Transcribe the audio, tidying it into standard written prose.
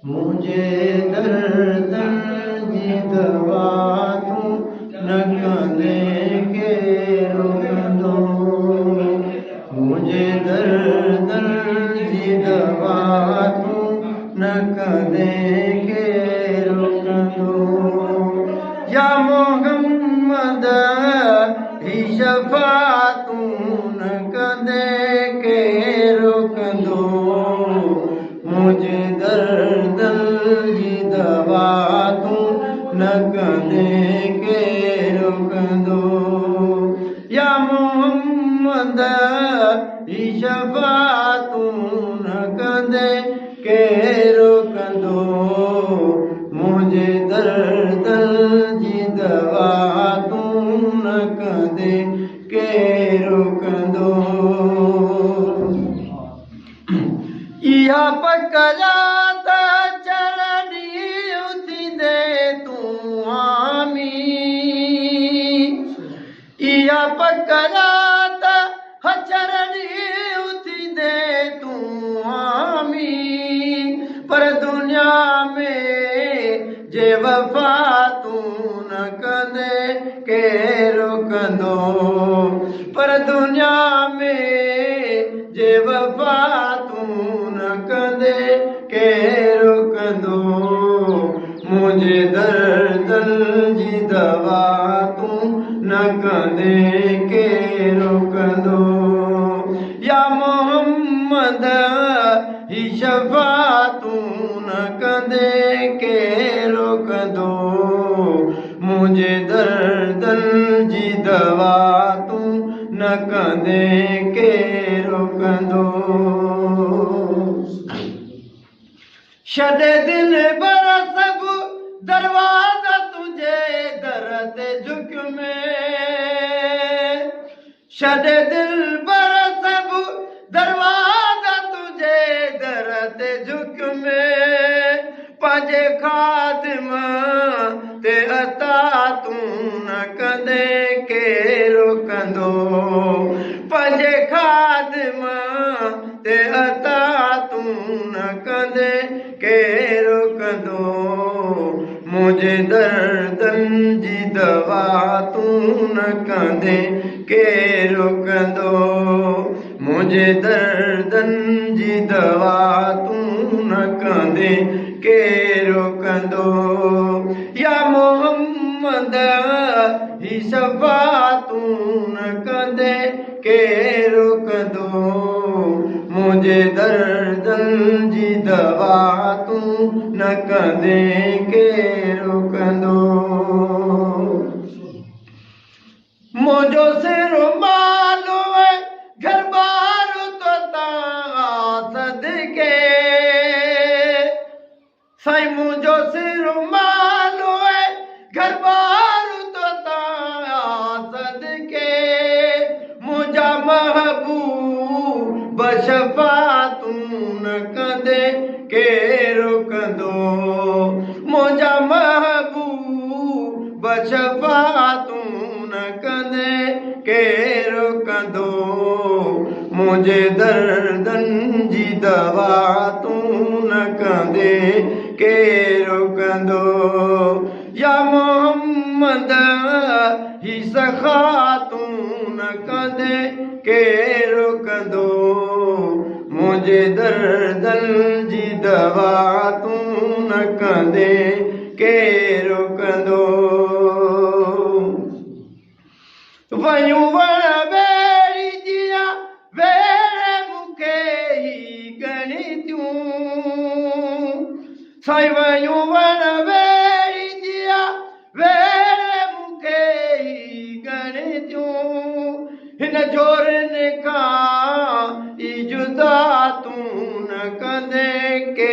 मुझे दर्द जी दवा तूं न कदें के रोकंदो मुझे दर्द जी दवा तूं न कदें के रोकंदो या मोहम्मद ही शफा तूं न कदें के रोकंदो मुझे दर्द जी दवा तूं न कदें के रोकंदो या मोहम्मद ही शफा तूं न कदें के रोकंदो मुझे दर्द जी दवा तूं न कदें के रोकंदो इहा पकड़ा त चरणी उथंदे तूं आमी इहा पकड़ा त चरणी उथंदे तूं आमी पर दुनिया में जे वफ़ा तूं न कदें के रोकंदो पर दुनिया में जे वफ़ा तूं न कदें के रोकंदो मुझे दर्द जी दवा तूं न कदें के रोकंदो या मोहम्मद ही शफा तूं न कदें के रोकंदो मुझे दर्द जी दवा तूं न कदें के रोकंदो शदे दिल बर सब दरवाजा तुझे दर ते झुक में शदे दिल बर सब दरवाजा तुझे दर ते झुक में पंहिंजे खादिम ते अता तूं न कदें के रोकंदो पंहिंजे खादिम ते अता तूं न कदें के रोकंदो मुझे दर्द जी दवा तूं न कदें के रोकंदो मुझे दर्द जी दवा तूं न कदें के रोकंदो या मोहम्मद ही शफा तूं न कदें के रोकंदो मुझे दर्द जी दवा तूं न कदें के रोकंदो मुझो सिरो मालो घर बार तो सदके साईं मुझो सिरो मालो घर बार तो सदके मुझा महबूब शफा तूं न कदें के रोकंदो मुझा महबूब शफा तूं न कदें के रोकंदो मुझे दर्द जी दवा तूं न कदें के रोकंदो या मोहम्मद ही सखा तूं न कदें के रोकंदो मुझे दर्द जी दवा तूं न कदें के रोकंदो वयूं वण वेड़ी जिया वेड़े मूंखे ही ॻणितियूं साईं वयूं वण वेड़ी जिया वेड़े मूंखे ही ॻणितियूं हिन जोरनि खां ई जुदा तूं न कदें के